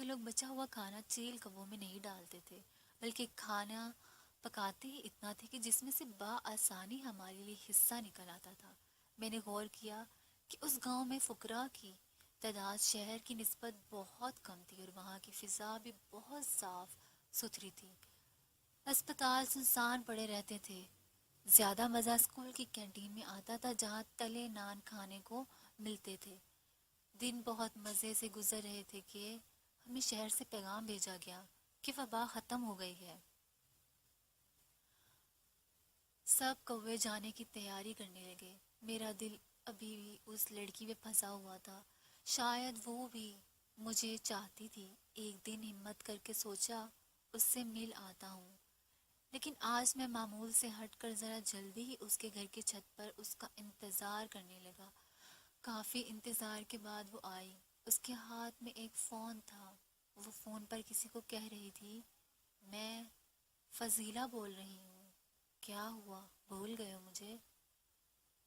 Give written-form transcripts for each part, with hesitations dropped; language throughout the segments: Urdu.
لوگ بچا ہوا کھانا چیل کبوں میں نہیں ڈالتے تھے، بلکہ کھانا پکاتے ہی اتنا تھے کہ جس میں سے بآسانی ہمارے لیے حصہ نکل آتا تھا۔ میں نے غور کیا کہ اس گاؤں میں فقراء کی تعداد شہر کی نسبت بہت کم تھی، اور وہاں کی فضا بھی بہت صاف ستھری تھی۔ اسپتال سنسان پڑے رہتے تھے۔ زیادہ مزہ اسکول کی کینٹین میں آتا تھا، جہاں تلے نان کھانے کو ملتے تھے۔ دن بہت مزے سے گزر رہے تھے کہ ہمیں شہر سے پیغام بھیجا گیا کہ وبا ختم ہو گئی ہے۔ سب کوے جانے کی تیاری کرنے لگے۔ میرا دل ابھی بھی اس لڑکی میں پھنسا ہوا تھا۔ شاید وہ بھی مجھے چاہتی تھی۔ ایک دن ہمت کر کے سوچا اس سے مل آتا ہوں، لیکن آج میں معمول سے ہٹ کر ذرا جلدی ہی اس کے گھر کی چھت پر اس کا انتظار کرنے لگا۔ کافی انتظار کے بعد وہ آئی۔ اس کے ہاتھ میں ایک فون تھا۔ وہ فون پر کسی کو کہہ رہی تھی، میں فضیلہ بول رہی ہوں۔ کیا ہوا، بھول گئے ہو مجھے؟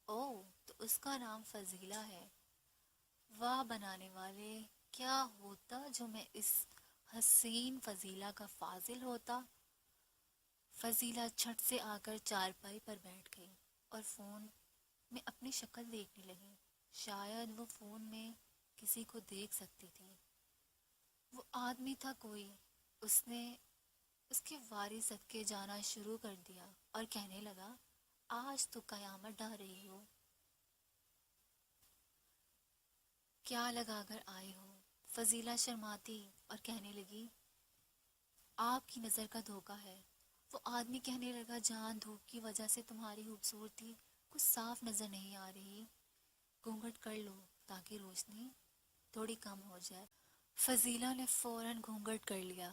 اوہ، تو اس کا نام فضیلہ ہے۔ واہ بنانے والے، کیا ہوتا جو میں اس حسین فضیلہ کا فاضل ہوتا۔ فضیلہ چھٹ سے آ کر چارپائی پر بیٹھ گئی اور فون میں اپنی شکل دیکھنے لگی۔ شاید وہ فون میں کسی کو دیکھ سکتی تھی۔ وہ آدمی تھا کوئی۔ اس نے اس کے واری صدقے جانا شروع کر دیا اور کہنے لگا، آج تو قیامت ڈھا رہی ہو، کیا لگا کر آئی ہو؟ فضیلہ شرماتی اور کہنے لگی، آپ کی نظر کا دھوکہ ہے۔ وہ آدمی کہنے لگا، جان دھوپ کی وجہ سے تمہاری خوبصورتی کچھ صاف نظر نہیں آ رہی، گھونگھٹ کر لو تاکہ روشنی تھوڑی کم ہو جائے۔ فضیلہ نے فوراً گھونگھٹ کر لیا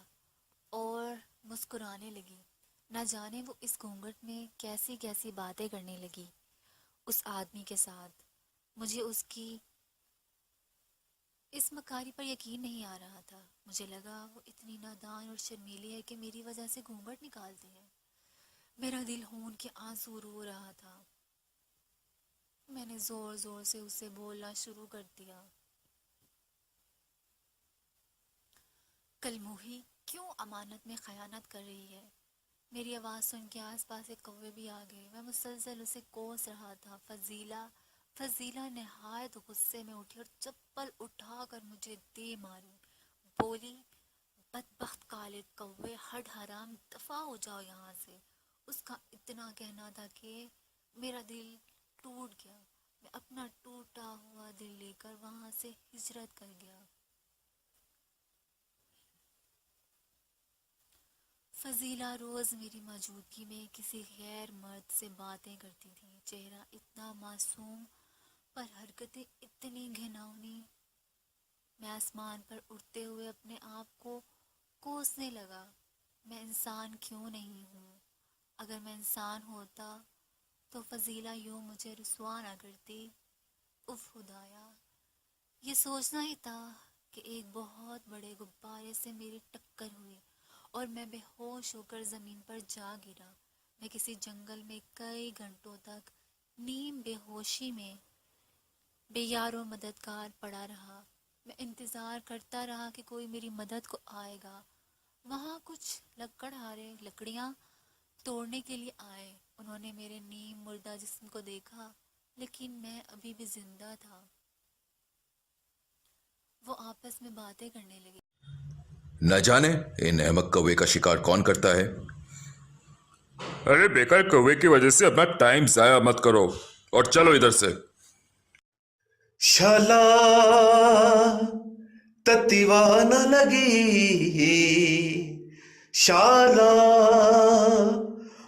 اور مسکرانے لگی۔ نہ جانے وہ اس گھونگھٹ میں کیسی کیسی باتیں کرنے لگی اس آدمی کے ساتھ۔ مجھے اس کی اس مکاری پر یقین نہیں آ رہا تھا۔ مجھے لگا وہ اتنی نادان اور شرمیلی ہے کہ میری وجہ سے گھونگھٹ نکالتی ہے۔ میرا دل خون کے آنسو رو رہا تھا۔ میں نے زور زور سے اسے بولنا شروع کر دیا، کلموہی، کیوں امانت میں خیانت کر رہی ہے؟ میری آواز سن کے آس پاس کے کوے بھی آ گئے۔ میں مسلسل اسے کوس رہا تھا، فضیلہ فضیلہ نہایت غصے میں اٹھی اور چپل اٹھا کر مجھے دے ماری۔ بولی، بدبخت کالے کوے، ہڈ حرام، دفع ہو جاؤ یہاں سے۔ اس کا اتنا کہنا تھا کہ میرا دل ٹوٹ گیا۔ میں اپنا ٹوٹا ہوا دل لے کر وہاں سے ہجرت کر گیا۔ فضیلہ روز میری موجودگی میں کسی غیر مرد سے باتیں کرتی تھی۔ چہرہ اتنا معصوم پر حرکتیں اتنی گھناؤنی۔ میں آسمان پر اڑتے ہوئے اپنے آپ کو کوسنے لگا، میں انسان کیوں نہیں ہوں؟ اگر میں انسان ہوتا تو فضیلہ یوں مجھے رسوا نہ کرتی۔ اف خدایا، یہ سوچنا ہی تھا کہ ایک بہت بڑے غبارے سے میری ٹکر ہوئی اور میں بے ہوش ہو کر زمین پر جا گرا۔ میں کسی جنگل میں کئی گھنٹوں تک نیم بے ہوشی میں بے یار و مددگار پڑا رہا۔ میں انتظار کرتا رہا کہ کوئی میری مدد کو آئے گا۔ وہاں کچھ لکڑہارے لکڑیاں توڑنے کے لیے آئے۔ انہوں نے میرے نیم مردہ جسم کو دیکھا، لیکن میں ابھی بھی زندہ تھا۔ وہ آپس میں باتیں کرنے لگے۔ نہ جانے ان احمق کوے کا شکار کون کرتا ہے۔ ارے بیکار کوے کی وجہ سے اپنا ٹائم ضائع مت کرو اور چلو ادھر سے۔ شالا تتیوا نہ لگی، شالا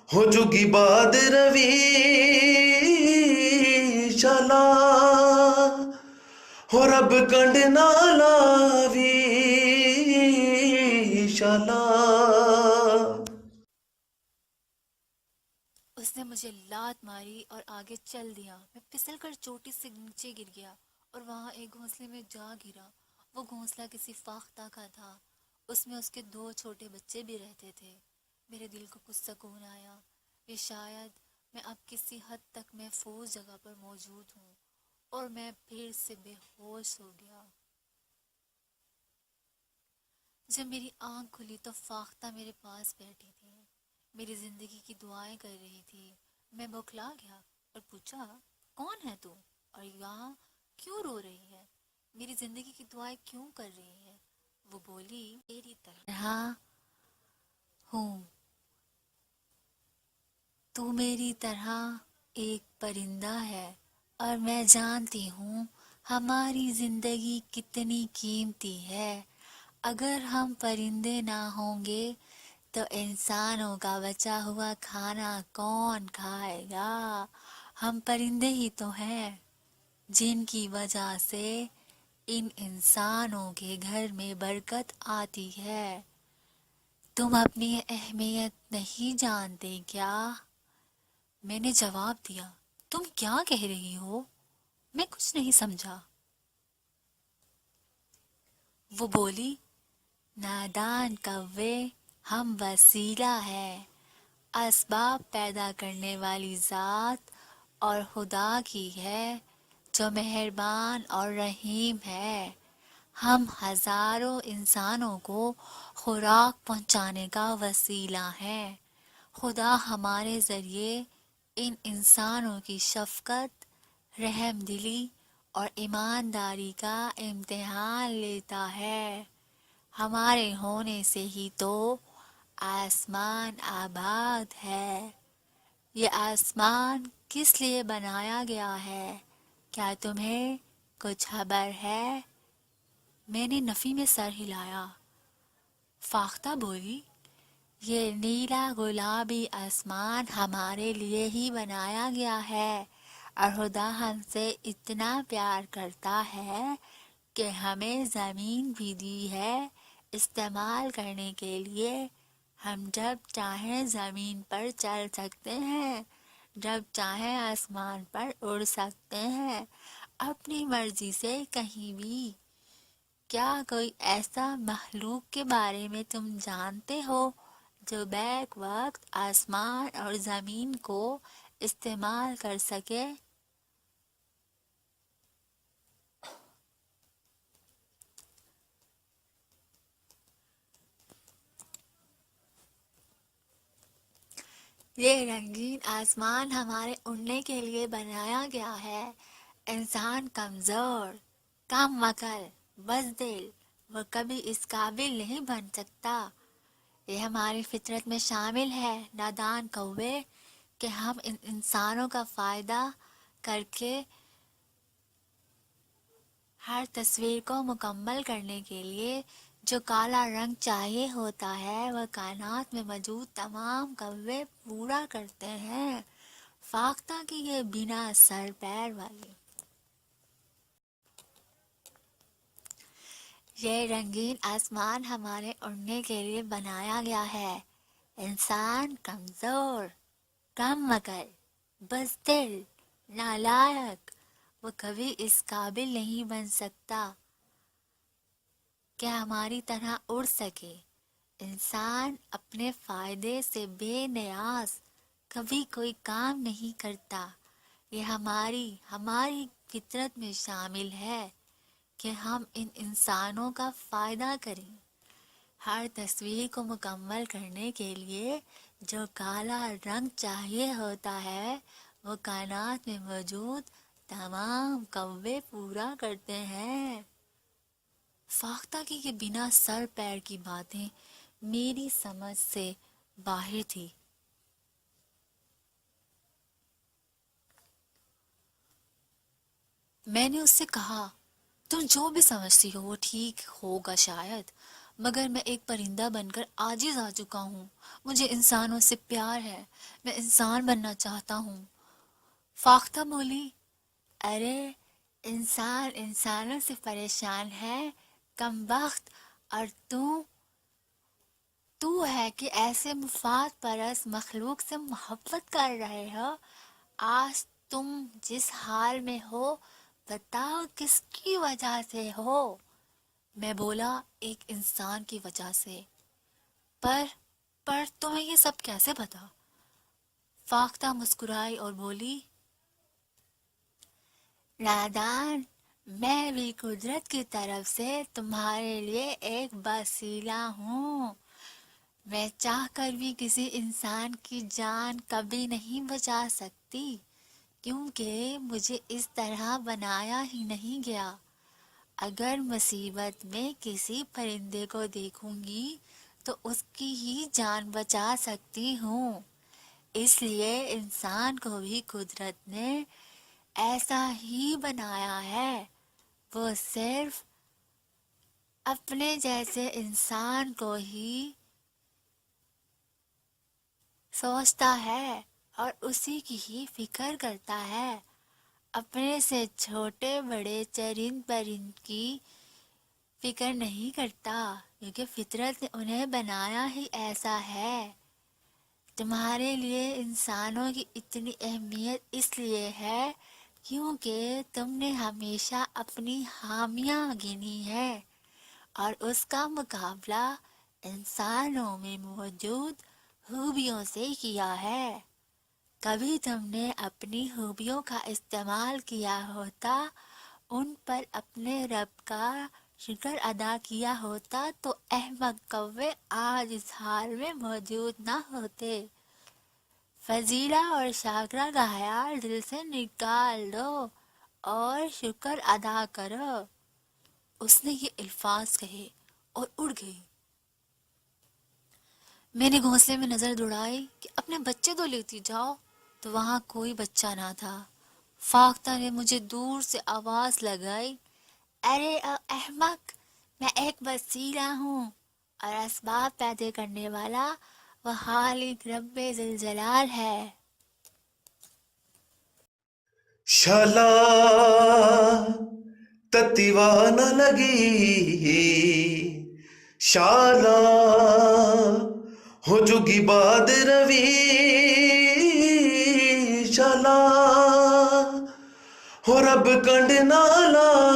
ہو جگی باد روی، شالا ہو رب کنڈ نہ لاوی، شالا۔ اس نے مجھے لات ماری اور آگے چل دیا۔ میں پھسل کر چوٹی سے نیچے گر گیا اور وہاں ایک گھونسلے میں جا گرا۔ وہ گھونسلہ کسی فاختہ کا تھا۔ اس میں اس کے 2 چھوٹے بچے بھی رہتے تھے۔ میرے دل کو کچھ سکون آیا کہ شاید میں اب کسی حد تک محفوظ جگہ پر موجود ہوں، اور میں پھر سے بے ہوش ہو گیا۔ جب میری آنکھ کھلی تو فاختہ میرے پاس بیٹھی تھی، میری زندگی کی دعائیں کر رہی تھی۔ میں بوکھلا گیا اور پوچھا، کون ہے تو اور یہاں کیوں رو رہی ہے؟ میری زندگی کی دعائیں کیوں کر رہی ہے؟ وہ بولی، تیری طرح ہوں، تو میری طرح ایک پرندہ ہے، اور میں جانتی ہوں ہماری زندگی کتنی قیمتی ہے۔ اگر ہم پرندے نہ ہوں گے تو انسانوں کا بچا ہوا کھانا کون کھائے گا؟ ہم پرندے ہی تو ہیں جن کی وجہ سے ان انسانوں کے گھر میں برکت آتی ہے۔ تم اپنی اہمیت نہیں جانتے کیا؟ میں نے جواب دیا، تم کیا کہہ رہی ہو؟ میں کچھ نہیں سمجھا۔ وہ بولی، نادان کوے، ہم وسیلہ ہے، اسباب پیدا کرنے والی ذات اور خدا کی ہے جو مہربان اور رحیم ہے۔ ہم ہزاروں انسانوں کو خوراک پہنچانے کا وسیلہ ہیں۔ خدا ہمارے ذریعے ان انسانوں کی شفقت، رحم دلی اور ایمانداری کا امتحان لیتا ہے۔ ہمارے ہونے سے ہی تو آسمان آباد ہے۔ یہ آسمان کس لیے بنایا گیا ہے؟ کیا تمہیں کچھ خبر ہے؟ میں نے نفی میں سر ہلایا۔ فاختہ بولی، یہ نیلا گلابی آسمان ہمارے لیے ہی بنایا گیا ہے، اور خدا ہم سے اتنا پیار کرتا ہے کہ ہمیں زمین بھی دی ہے استعمال کرنے کے لیے۔ ہم جب چاہیں زمین پر چل سکتے ہیں، جب چاہیں آسمان پر اڑ سکتے ہیں، اپنی مرضی سے کہیں بھی۔ کیا کوئی ایسا مخلوق کے بارے میں تم جانتے ہو جو بیک وقت آسمان اور زمین کو استعمال کر سکے؟ یہ رنگین آسمان ہمارے اڑنے کے لیے بنایا گیا ہے۔ انسان کمزور، کم عقل، بزدل، وہ کبھی اس قابل نہیں بن سکتا۔ یہ ہماری فطرت میں شامل ہے، نادان کوے، کہ ہم ان انسانوں کا فائدہ کر کے ہر تصویر کو مکمل کرنے کے لیے جو کالا رنگ چاہیے ہوتا ہے وہ کائنات میں موجود تمام کوے پورا کرتے ہیں۔ فاختہ کی یہ بنا سر پیر والی یہ رنگین آسمان ہمارے اڑنے کے لیے بنایا گیا ہے۔ انسان کمزور، کم عقل، بزدل، نالائق، وہ کبھی اس قابل نہیں بن سکتا کہ ہماری طرح اڑ سکے۔ انسان اپنے فائدے سے بے نیاز کبھی کوئی کام نہیں کرتا۔ یہ ہماری فطرت میں شامل ہے کہ ہم ان انسانوں کا فائدہ کریں۔ ہر تصویر کو مکمل کرنے کے لیے جو کالا رنگ چاہیے ہوتا ہے وہ کائنات میں موجود تمام کوے پورا کرتے ہیں۔ فاختہ کی یہ بنا سر پیر کی باتیں میری سمجھ سے باہر تھی۔ میں نے اس سے کہا، تم جو بھی سمجھتی ہو وہ ٹھیک ہوگا شاید، مگر میں ایک پرندہ بن کر عاجز آ چکا ہوں۔ مجھے انسانوں سے پیار ہے، میں انسان بننا چاہتا ہوں۔ فاختہ بولی، ارے انسان انسانوں سے پریشان ہے، کم بخت، اور تو ہے کہ ایسے مفاد پرست مخلوق سے محبت کر رہے ہو۔ آج تم جس حال میں ہو بتاؤ کس کی وجہ سے ہو؟ میں بولا، ایک انسان کی وجہ سے۔ پر تمہیں یہ سب کیسے پتا؟ فاختہ مسکرائی اور بولی، نادان، میں بھی قدرت کی طرف سے تمہارے لیے ایک وسیلہ ہوں. میں چاہ کر بھی کسی انسان کی جان کبھی نہیں بچا سکتی کیونکہ مجھے اس طرح بنایا ہی نہیں گیا. اگر مصیبت میں کسی پرندے کو دیکھوں گی تو اس کی ہی جان بچا سکتی ہوں. اس لیے انسان کو بھی قدرت نے ایسا ہی بنایا ہے. وہ صرف اپنے جیسے انسان کو ہی سوچتا ہے اور اسی کی ہی فکر کرتا ہے. اپنے سے چھوٹے بڑے چرند پرند کی فکر نہیں کرتا کیونکہ فطرت نے انہیں بنایا ہی ایسا ہے. تمہارے لیے انسانوں کی اتنی اہمیت اس لیے ہے کیونکہ تم نے ہمیشہ اپنی خامیاں گنی ہے اور اس کا مقابلہ انسانوں میں موجود خوبیوں سے کیا ہے. کبھی تم نے اپنی خوبیوں کا استعمال کیا ہوتا، ان پر اپنے رب کا شکر ادا کیا ہوتا تو احمق کوے آج اس حال میں موجود نہ ہوتے. فضیلہ اور شاکرہ کا خیال دل سے نکال دو اور شکر ادا کرو. اس نے یہ الفاظ کہے اور اڑ گئی. میں نے گھونسلے میں نظر دوڑائی کہ اپنے بچے تو لیتی جاؤ تو وہاں کوئی بچہ نہ تھا. فاختہ نے مجھے دور سے آواز لگائی، ارے احمق، میں ایک وسیلہ ہوں اور اسباب پیدا کرنے والا وہ خالق رب ذوالجلال ہے. شالا تتیوا نہ لگی شالا ہو چکی باد روی شالا ہو رب کنڈ نہ لاوی